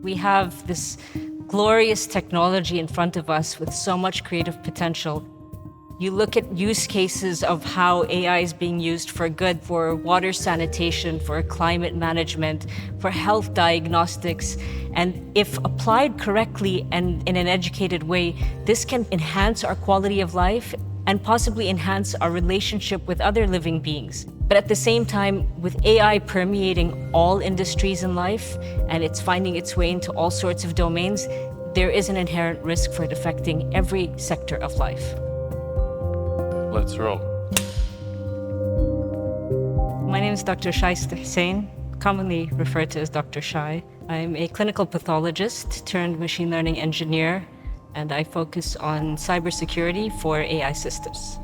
We have this glorious technology in front of us with so much creative potential. You look at use cases of how AI is being used for good, for water sanitation, for climate management, for health diagnostics. And if applied correctly and in an educated way, this can enhance our quality of life and possibly enhance our relationship with other living beings. But at the same time, with AI permeating all industries in life, and it's finding its way into all sorts of domains, there is an inherent risk for it affecting every sector of life. Let's roll. My name is Dr. Shaista Hussein, commonly referred to as Dr. Shai. I'm a clinical pathologist turned machine learning engineer, and I focus on cybersecurity for AI systems.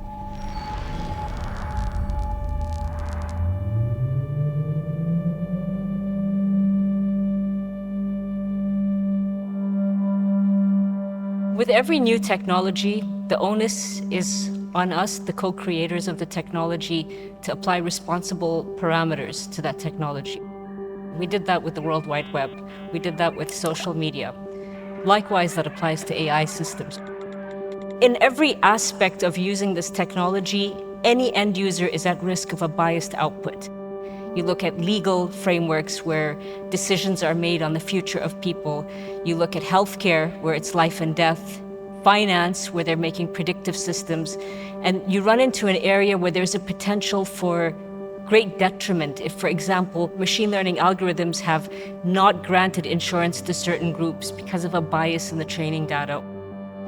With every new technology, the onus is on us, the co-creators of the technology, to apply responsible parameters to that technology. We did that with the World Wide Web. We did that with social media. Likewise, that applies to AI systems. In every aspect of using this technology, any end user is at risk of a biased output. You look at legal frameworks where decisions are made on the future of people. You look at healthcare, where it's life and death. Finance, where they're making predictive systems. And you run into an area where there's a potential for great detriment if, for example, machine learning algorithms have not granted insurance to certain groups because of a bias in the training data.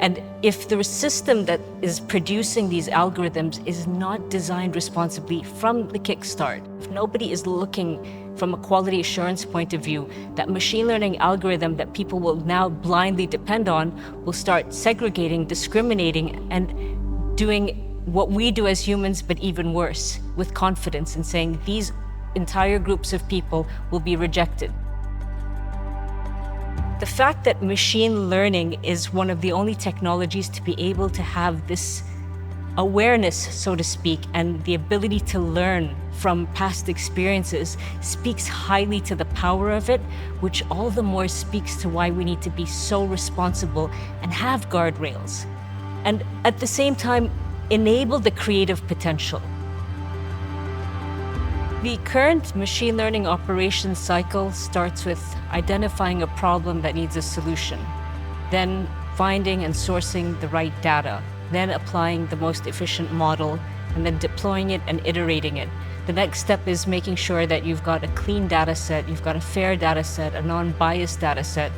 And if the system that is producing these algorithms is not designed responsibly from the kickstart, if nobody is looking from a quality assurance point of view, that machine learning algorithm that people will now blindly depend on will start segregating, discriminating, and doing what we do as humans, but even worse, with confidence in saying these entire groups of people will be rejected. The fact that machine learning is one of the only technologies to be able to have this awareness, so to speak, and the ability to learn from past experiences speaks highly to the power of it, which all the more speaks to why we need to be so responsible and have guardrails. And at the same time, enable the creative potential. The current machine learning operations cycle starts with identifying a problem that needs a solution, then finding and sourcing the right data, then applying the most efficient model, and then deploying it and iterating it. The next step is making sure that you've got a clean data set, you've got a fair data set, a non-biased data set.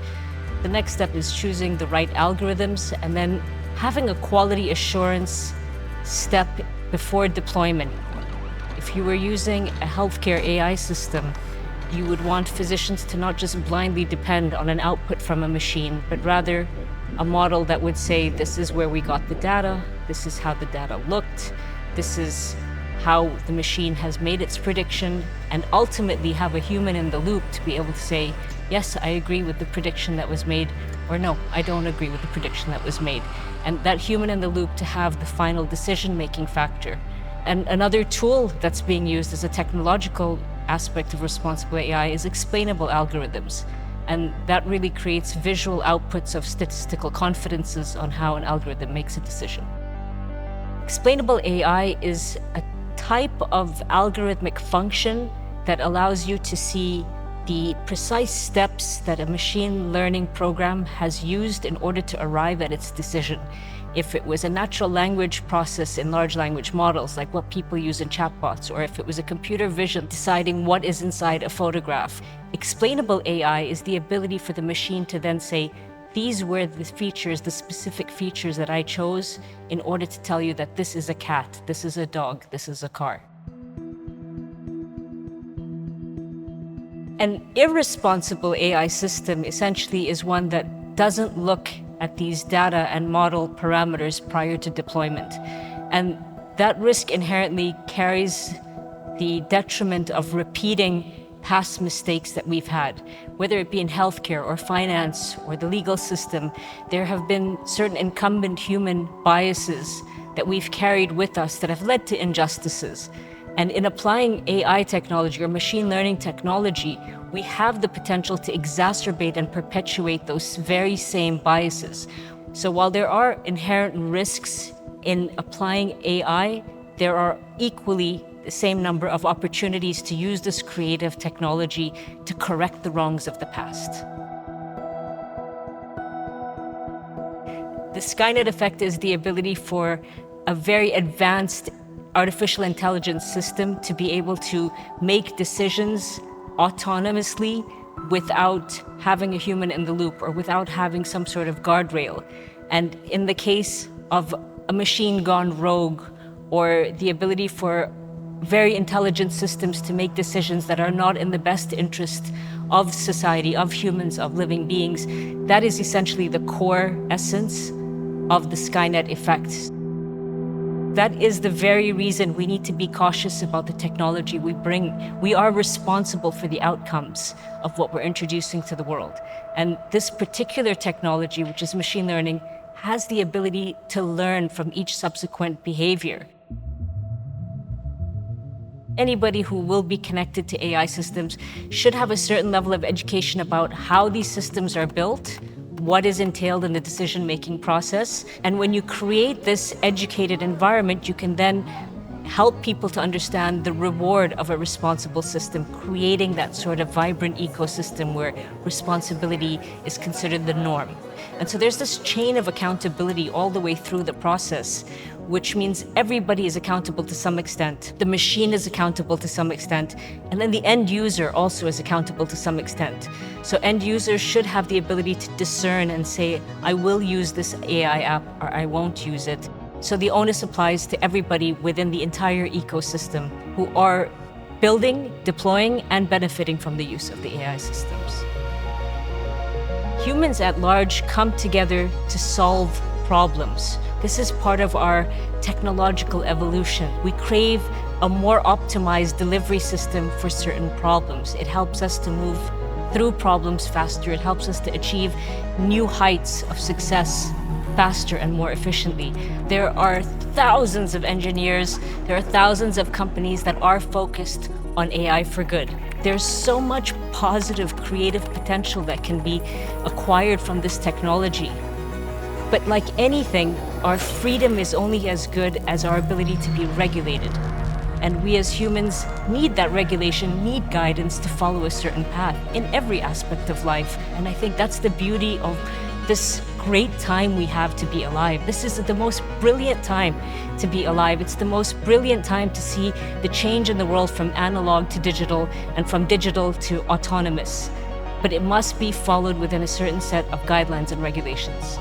The next step is choosing the right algorithms and then having a quality assurance step before deployment. If you were using a healthcare AI system, you would want physicians to not just blindly depend on an output from a machine, but rather a model that would say, this is where we got the data, this is how the data looked, this is how the machine has made its prediction, and ultimately have a human in the loop to be able to say, yes, I agree with the prediction that was made, or no, I don't agree with the prediction that was made. And that human in the loop to have the final decision-making factor. And another tool that's being used as a technological aspect of responsible AI is explainable algorithms. And that really creates visual outputs of statistical confidences on how an algorithm makes a decision. Explainable AI is a type of algorithmic function that allows you to see the precise steps that a machine learning program has used in order to arrive at its decision. If it was a natural language process in large language models, like what people use in chatbots, or if it was a computer vision deciding what is inside a photograph, explainable AI is the ability for the machine to then say, these were the features, the specific features that I chose in order to tell you that this is a cat, this is a dog, this is a car. An irresponsible AI system essentially is one that doesn't look at these data and model parameters prior to deployment. And that risk inherently carries the detriment of repeating past mistakes that we've had. Whether it be in healthcare or finance or the legal system, there have been certain incumbent human biases that we've carried with us that have led to injustices. And in applying AI technology or machine learning technology, we have the potential to exacerbate and perpetuate those very same biases. So while there are inherent risks in applying AI, there are equally the same number of opportunities to use this creative technology to correct the wrongs of the past. The Skynet effect is the ability for a very advanced artificial intelligence system to be able to make decisions autonomously without having a human in the loop or without having some sort of guardrail. And in the case of a machine gone rogue, or the ability for very intelligent systems to make decisions that are not in the best interest of society, of humans, of living beings, that is essentially the core essence of the Skynet effect. That is the very reason we need to be cautious about the technology we bring. We are responsible for the outcomes of what we're introducing to the world. And this particular technology, which is machine learning, has the ability to learn from each subsequent behavior. Anybody who will be connected to AI systems should have a certain level of education about how these systems are built, what is entailed in the decision-making process. And when you create this educated environment, you can then help people to understand the reward of a responsible system, creating that sort of vibrant ecosystem where responsibility is considered the norm. And so there's this chain of accountability all the way through the process, which means everybody is accountable to some extent. The machine is accountable to some extent, and then the end user also is accountable to some extent. So end users should have the ability to discern and say, I will use this AI app or I won't use it. So the onus applies to everybody within the entire ecosystem who are building, deploying, and benefiting from the use of the AI systems. Humans at large come together to solve problems. This is part of our technological evolution. We crave a more optimized delivery system for certain problems. It helps us to move through problems faster. It helps us to achieve new heights of success faster and more efficiently. There are thousands of engineers, there are thousands of companies that are focused on AI for good. There's so much positive creative potential that can be acquired from this technology. But like anything, our freedom is only as good as our ability to be regulated. And we as humans need that regulation, need guidance to follow a certain path in every aspect of life. And I think that's the beauty of this great time we have to be alive. This is the most brilliant time to be alive. It's the most brilliant time to see the change in the world from analog to digital and from digital to autonomous. But it must be followed within a certain set of guidelines and regulations.